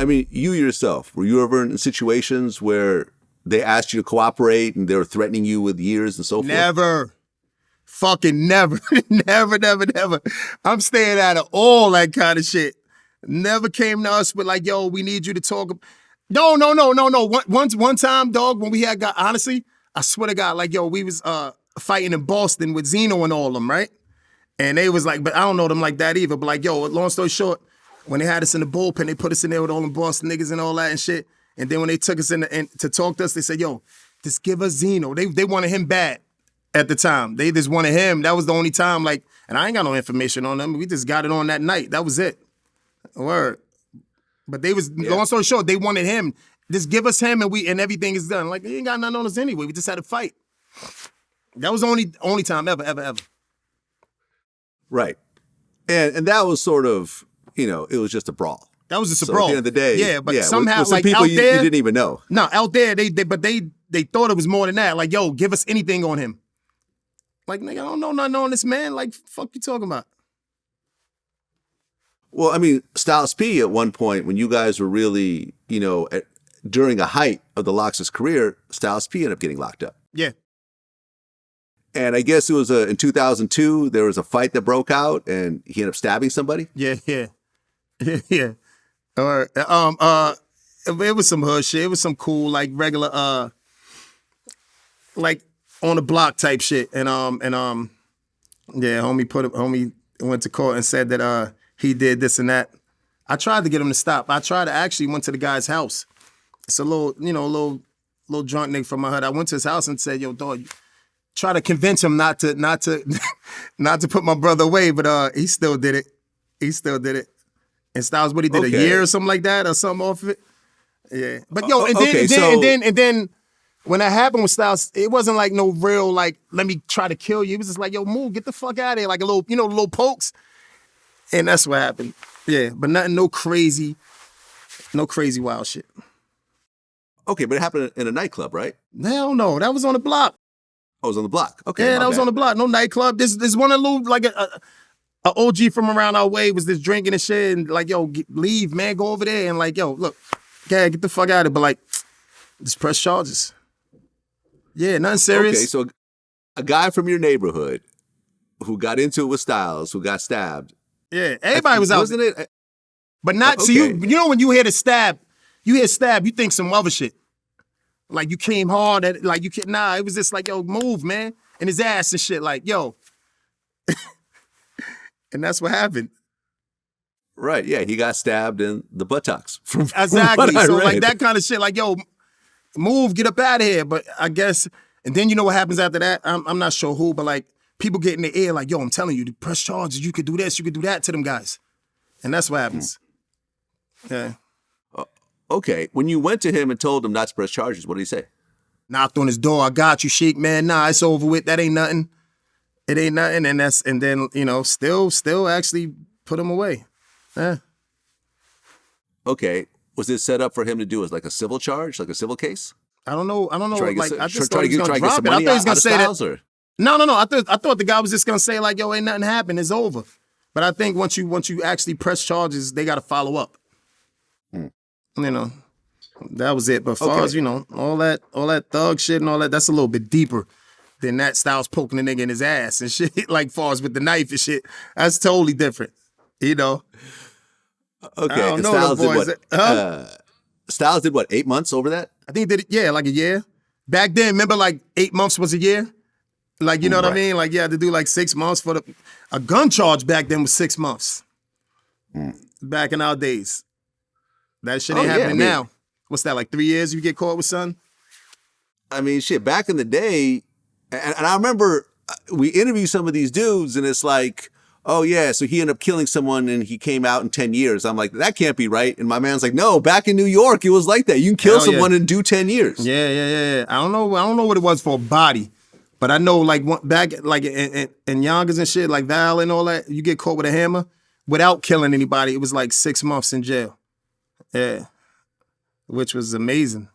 I mean, you yourself, were you ever in situations where they asked you to cooperate and they were threatening you with years and so forth? Never. Fucking never. Never. I'm staying out of all that kind of shit. Never came to us with like, yo, we need you to talk. No. One time, dog, when we had got, honestly, I swear to God, like, yo, we was fighting in Boston with Benzino and all of them, right? And they was like, but I don't know them like that either. But like, yo, long story short, when they had us in the bullpen, they put us in there with all them Boston niggas and all that and shit. And then when they took us in to talk to us, they said, yo, just give us Zeno. They wanted him bad at the time. They just wanted him. That was the only time, like, and I ain't got no information on them. We just got it on that night. That was it. Word. But they was, long story short, they wanted him. Just give us him and everything is done. Like, he ain't got nothing on us anyway. We just had to fight. That was the only time ever. Right. And that was sort of, it was just a brawl. That was just a so brawl. At the end of the day. Yeah, but somehow, with some like, people out there. You didn't even know. No, out there, they thought it was more than that. Like, yo, give us anything on him. Like, nigga, I don't know nothing on this man. Like, fuck you talking about? Well, I mean, Styles P at one point, when you guys were really, during a height of the Lox's career, Styles P ended up getting locked up. Yeah. And I guess it was in 2002, there was a fight that broke out and he ended up stabbing somebody. Yeah. All right. It was some hood shit. It was some cool, like, regular, like, on the block type shit. And homie went to court and said that he did this and that. I tried to get him to stop. I actually went to the guy's house. It's a little drunk nigga from my hood. I went to his house and said, yo, dog, try to convince him not to put my brother away, but he still did it. And Styles, what he did, a year or something like that, or something off of it. Yeah. But yo, and then when that happened with Styles, it wasn't like no real, like, let me try to kill you. It was just like, yo, move, get the fuck out of here. Like a little, little pokes. And that's what happened. Yeah. But nothing, no crazy wild shit. Okay, but it happened in a nightclub, right? Hell no. That was on the block. Oh, it was on the block. Okay. Yeah, that was on the block. No nightclub. This one of the little, like a OG from around our way was just drinking and shit and like, yo, leave, man, go over there and like, yo, look, yeah, get the fuck out of it. But like, just press charges. Yeah, nothing serious. Okay, so a guy from your neighborhood who got into it with Styles, who got stabbed. Yeah, everybody was out. Wasn't it? But not, okay. so you know when you hear stab, you think some other shit. Like you came hard at it, like you can't, nah, it was just like, yo, move, man. And his ass and shit, like, yo. And that's what happened. Right, yeah, he got stabbed in the buttocks. Exactly. So like that kind of shit, like, yo, move, get up out of here. But I guess, and then you know what happens after that? I'm not sure who, but like people get in the air like, yo, I'm telling you, to press charges, you could do this, you could do that to them guys. And that's what happens. Yeah. Okay, when you went to him and told him not to press charges, what did he say? Knocked on his door, I got you, Sheek, man. Nah, it's over with. That ain't nothing. It ain't nothing. And then, still actually put him away. Yeah. Okay. Was it set up for him to do as like a civil charge, like a civil case? I don't know. Like, I just thought try he was to gonna get some drop it. I money thought he was gonna out of say Styles, that. or? No. I thought the guy was just gonna say like, yo, ain't nothing happened. It's over. But I think once you actually press charges, they got to follow up. That was it. But as far as all that thug shit and all that, that's a little bit deeper than that. Styles poking the nigga in his ass and shit. Like far as with the knife and shit, that's totally different. Okay. I don't know Styles them boys. did what? Styles did what? 8 months over that? I think he did it. Yeah, like a year. Back then, remember, like 8 months was a year. Like you know what I mean? Like you had to do like 6 months for a gun charge. Back then was 6 months. Back in our days, that shit ain't happening now. What's that, like 3 years you get caught with something? I mean, shit, back in the day, and I remember we interviewed some of these dudes, and it's like, oh yeah, so he ended up killing someone and he came out in 10 years. I'm like, that can't be right. And my man's like, no, back in New York, it was like that. You can kill someone and do 10 years. Yeah. I don't know what it was for a body, but I know like back like in Yonkers and shit, like Val and all that, you get caught with a hammer without killing anybody. It was like 6 months in jail. Yeah. Which was amazing.